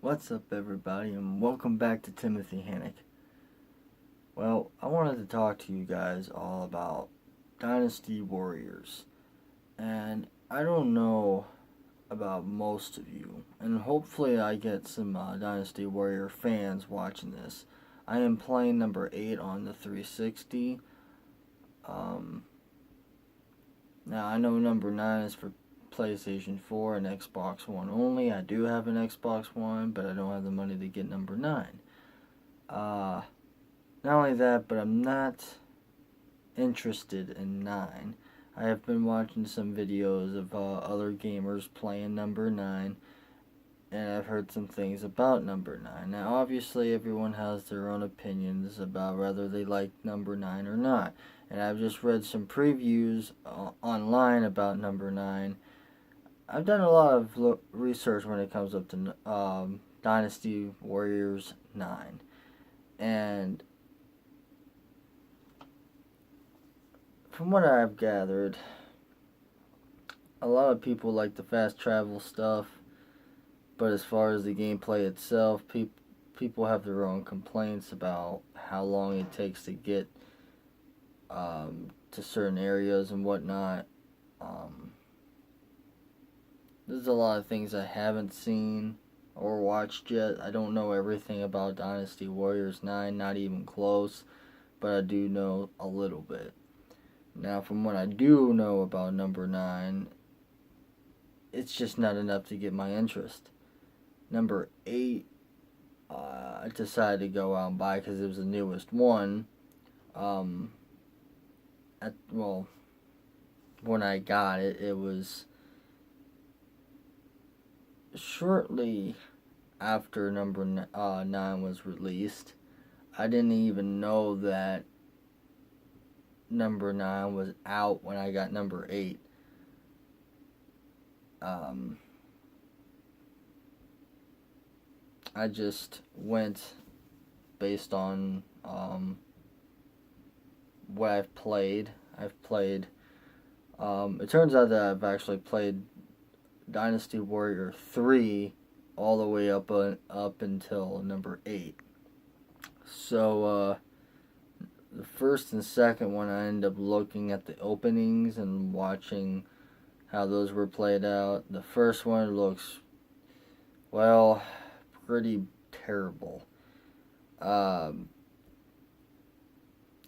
What's up, everybody, and welcome back to Timothy Hannock. Well, I wanted to talk to you guys all about Dynasty Warriors, and I don't know about most of you, and hopefully I get some Dynasty Warrior fans watching this. I am playing number 8 on the 360. Um, Now, I know number 9 is for PlayStation 4 and Xbox One only. I do have an Xbox One, but I don't have the money to get number 9. Not only that, but I'm not interested in 9. I have been watching some videos of other gamers playing number 9, and I've heard some things about number 9. Now, obviously, everyone has their own opinions about whether they like number 9 or not. And I've just read some previews online about number 9. I've done a lot of research when it comes up to Dynasty Warriors 9. And from what I've gathered, a lot of people like the fast travel stuff, but as far as the gameplay itself, people have their own complaints about how long it takes to get to certain areas and whatnot. There's a lot of things I haven't seen or watched yet. I don't know everything about Dynasty Warriors 9, not even close, but I do know a little bit. Now, from what I do know about number 9, it's just not enough to get my interest. Number 8, I decided to go out and buy because it was the newest one. When I got it, it was shortly after number 9 was released. I didn't even know that number 9 was out when I got number 8. I just went based on what I've played. It turns out that I've actually played Dynasty Warrior 3 all the way up until number 8. So, the first and second one, I ended up looking at the openings and watching how those were played out. The first one looks, well, pretty terrible.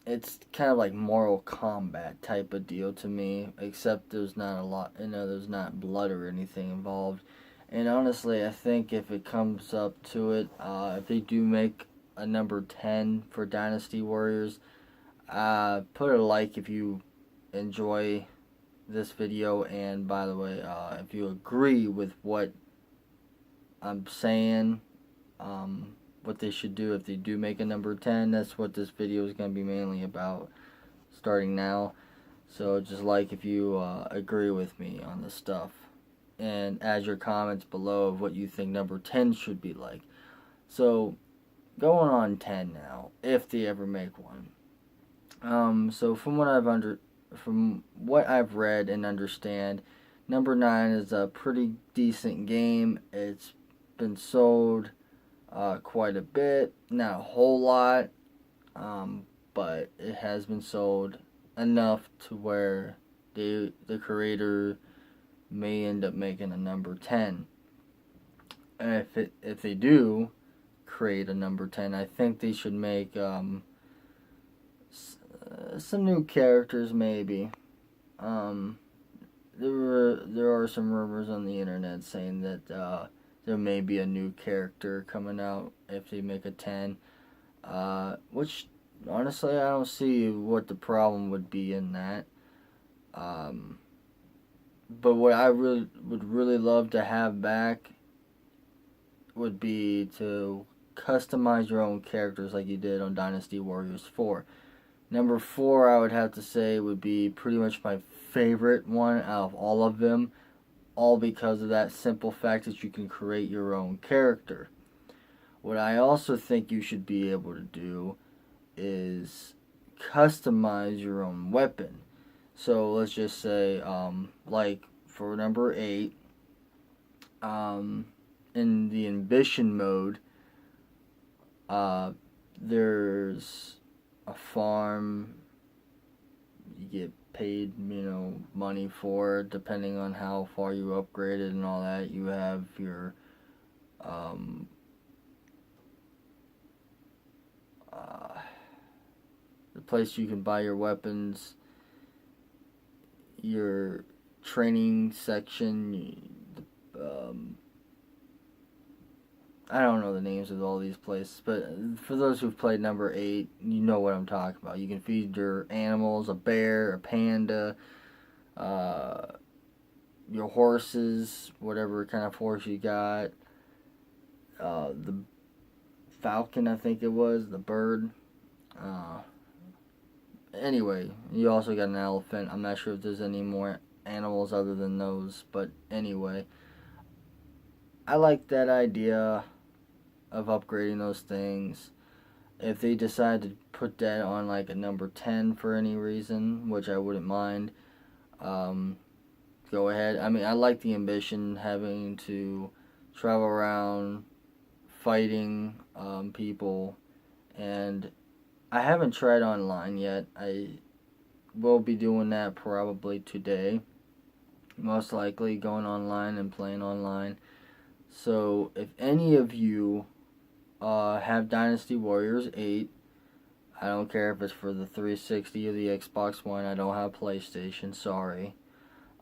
It's kind of like Mortal Kombat type of deal to me, except there's not there's not blood or anything involved. And honestly, I think if it comes up to it, if they do make a number 10 for Dynasty Warriors, put a like if you enjoy this video, and by the way, if you agree with what I'm saying, what they should do if they do make a number 10. That's what this video is going to be mainly about, starting now. So just like if you agree with me on this stuff, and add your comments below of what you think number 10 should be like. So going on 10 now, if they ever make one. So from what I've read and understand, number 9 is a pretty decent game. It's been sold quite a bit, not a whole lot, but it has been sold enough to where the creator may end up making a number 10. And if they do create a number 10, I think they should make some new characters maybe. There are some rumors on the internet saying that there may be a new character coming out if they make a 10, which honestly I don't see what the problem would be in that. But what I would really love to have back would be to customize your own characters like you did on Dynasty Warriors 4. Number 4, I would have to say, would be pretty much my favorite one out of all of them, all because of that simple fact that you can create your own character. What I also think you should be able to do is customize your own weapon. So let's just say, like for number 8, in the ambition mode, there's a farm. You get paid, money for, depending on how far you upgraded and all that. You have your um, the place you can buy your weapons, your training section. I don't know the names of all these places, but for those who've played number 8, you know what I'm talking about. You can feed your animals, a bear, a panda, your horses, whatever kind of horse you got, the falcon, I think it was, the bird. Anyway, you also got an elephant. I'm not sure if there's any more animals other than those, but anyway, I like that idea of upgrading those things. If they decide to put that on like a number 10 for any reason, which I wouldn't mind, go ahead. I mean, I like the ambition, having to travel around fighting people, and I haven't tried online yet. I will be doing that probably today, most likely going online and playing online. So if any of you have Dynasty Warriors 8, I don't care if it's for the 360 or the Xbox One. I don't have PlayStation, sorry.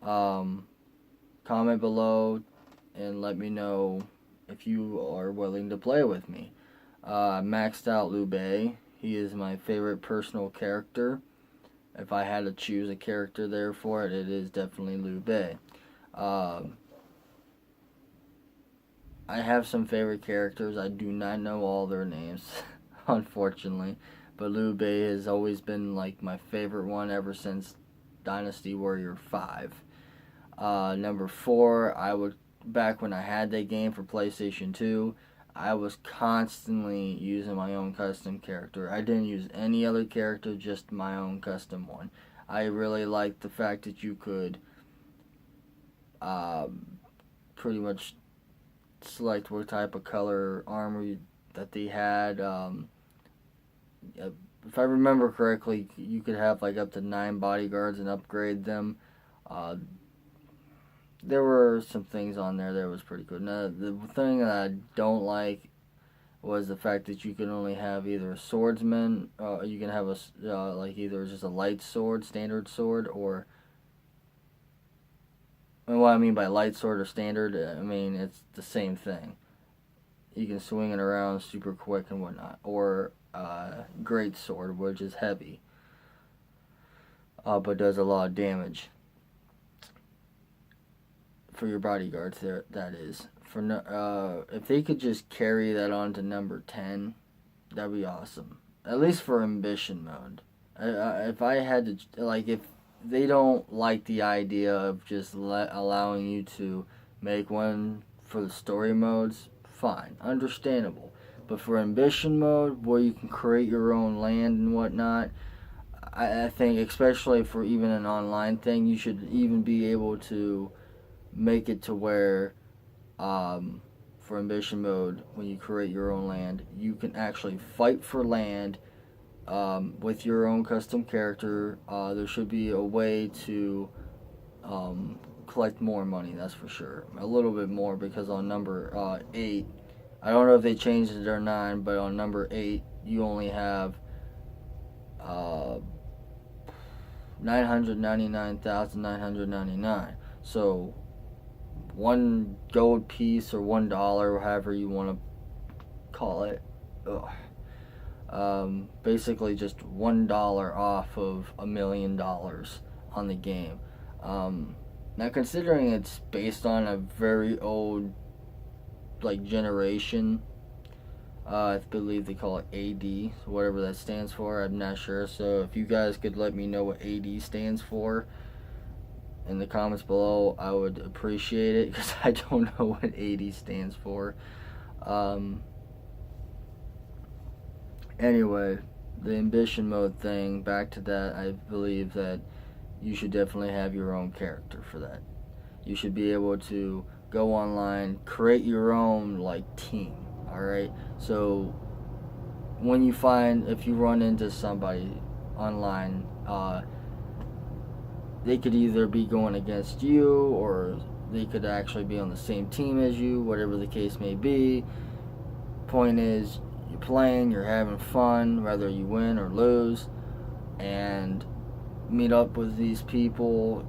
Comment below and let me know if you are willing to play with me. Maxed out Lube. He is my favorite personal character. If I had to choose a character there for it, it is definitely Lube. I have some favorite characters. I do not know all their names, unfortunately. But Liu Bei has always been like my favorite one ever since Dynasty Warrior 5. Number 4, back when I had that game for PlayStation 2, I was constantly using my own custom character. I didn't use any other character, just my own custom one. I really liked the fact that you could pretty much select what type of color armor that they had. If I remember correctly, you could have like up to 9 bodyguards and upgrade them. There were some things on there that was pretty good. Now, the thing that I don't like was the fact that you can only have either a swordsman, you can have like either just a light sword, standard sword, or, and what I mean by light sword or standard, I mean it's the same thing. You can swing it around super quick and whatnot, or great sword, which is heavy, but does a lot of damage for your bodyguards. There, that is. If they could just carry that on to number 10, that'd be awesome. At least for ambition mode. If I had to, like, if they don't like the idea of just allowing you to make one for the story modes, fine, understandable. But for ambition mode, where you can create your own land and whatnot, I think, especially for even an online thing, you should even be able to make it to where, for ambition mode, when you create your own land, you can actually fight for land with your own custom character. There should be a way to collect more money, that's for sure. A little bit more, because on number 8, I don't know if they changed it or 9, but on number 8, you only have 999,999. So, one gold piece or $1, or however you want to call it. Basically just $1 off of $1 million on the game. Now, considering it's based on a very old, like, generation, I believe they call it AD, whatever that stands for. I'm not sure. So if you guys could let me know what AD stands for in the comments below, I would appreciate it, because I don't know what AD stands for. Anyway, the ambition mode thing, back to that, I believe that you should definitely have your own character for that. You should be able to go online, create your own like team. All right. So when you find, if you run into somebody online, they could either be going against you, or they could actually be on the same team as you, whatever the case may be. Point is, you're playing, you're having fun, whether you win or lose, and meet up with these people.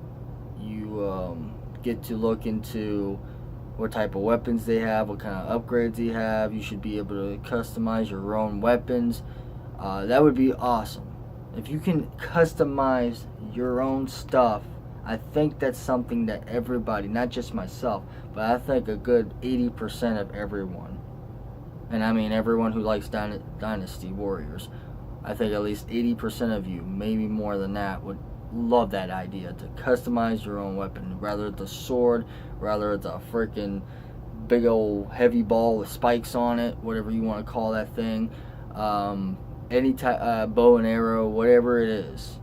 You get to look into what type of weapons they have, what kind of upgrades they have. You should be able to customize your own weapons. That would be awesome. If you can customize your own stuff, I think that's something that everybody, not just myself, but I think a good 80% of everyone, and I mean everyone who likes Dynasty Warriors, I think at least 80% of you, maybe more than that, would love that idea to customize your own weapon. Whether it's a sword, whether it's a freaking big old heavy ball with spikes on it, whatever you want to call that thing, any type, bow and arrow, whatever it is,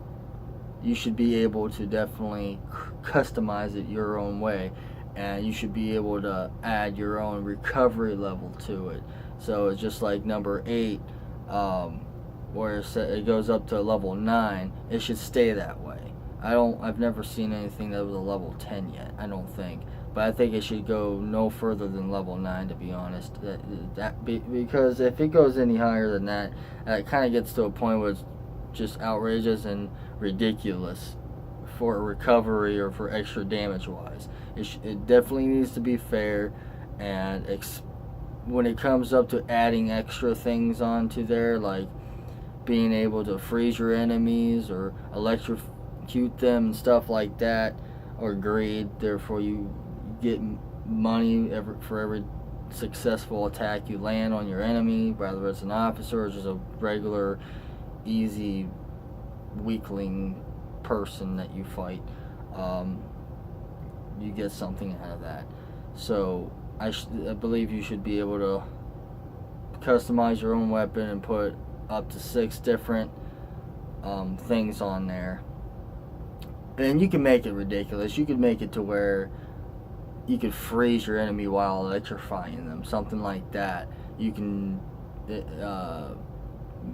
you should be able to definitely customize it your own way, and you should be able to add your own recovery level to it. So it's just like number 8, where it goes up to level 9. It should stay that way. I've never seen anything that was a level 10 yet, I don't think. But I think it should go no further than level 9, to be honest. Because if it goes any higher than that, it kind of gets to a point where it's just outrageous and ridiculous for recovery or for extra damage wise. It definitely needs to be fair, and when it comes up to adding extra things onto there, like being able to freeze your enemies or electrocute them and stuff like that, or greed, therefore you get money for every successful attack you land on your enemy, whether it's an officer or just a regular easy weakling person that you fight. You get something out of that. So I believe you should be able to customize your own weapon and put up to 6 different things on there. And you can make it ridiculous. You could make it to where you could freeze your enemy while electrifying them, something like that. You can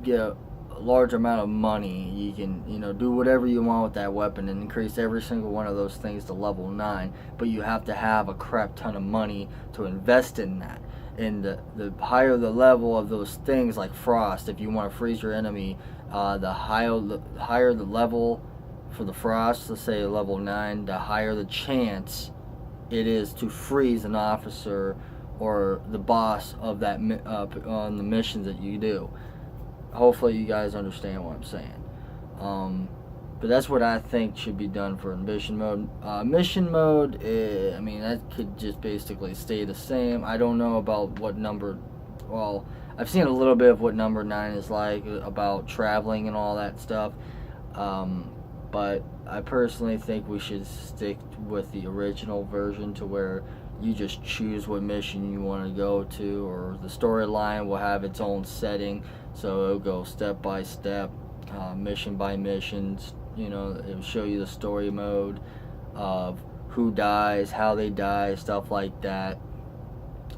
get a large amount of money. You can do whatever you want with that weapon and increase every single one of those things to level 9. But you have to have a crap ton of money to invest in that. And the higher the level of those things, like frost, if you want to freeze your enemy, the higher the level for the frost, let's say level 9, the higher the chance it is to freeze an officer or the boss of that on the missions that you do. Hopefully you guys understand what I'm saying. But that's what I think should be done for mission mode. Mission mode, I mean, that could just basically stay the same. I don't know about what number. Well, I've seen a little bit of what number 9 is like, about traveling and all that stuff. But I personally think we should stick with the original version, to where you just choose what mission you want to go to, or the storyline will have its own setting, so it'll go step by step, mission by mission. It'll show you the story mode of who dies, how they die, stuff like that.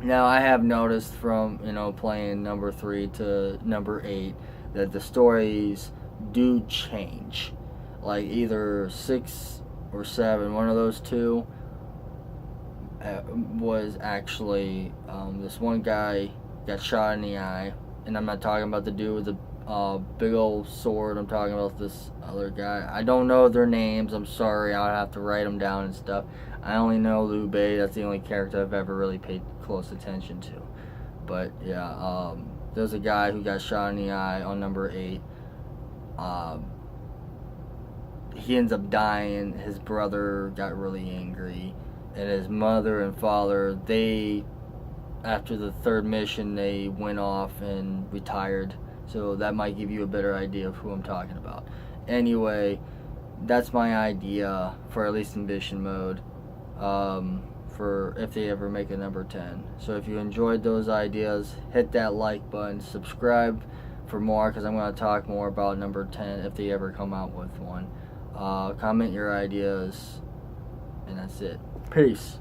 Now, I have noticed from playing number 3 to number 8 that the stories do change. Like either 6 or 7, one of those two, was actually this one guy got shot in the eye, and I'm not talking about the dude with the big old sword. I'm talking about this other guy. I don't know their names. I'm sorry. I'll have to write them down and stuff. I only know Liu Bei. That's the only character I've ever really paid close attention to. But yeah, there's a guy who got shot in the eye on number 8. He ends up dying. His brother got really angry, and his mother and father, after the 3rd mission, they went off and retired. So that might give you a better idea of who I'm talking about. Anyway, that's my idea for at least in mission mode, for if they ever make a number 10. So if you enjoyed those ideas, hit that like button, subscribe for more, because I'm going to talk more about number 10 if they ever come out with one. Comment your ideas, and that's it. Peace.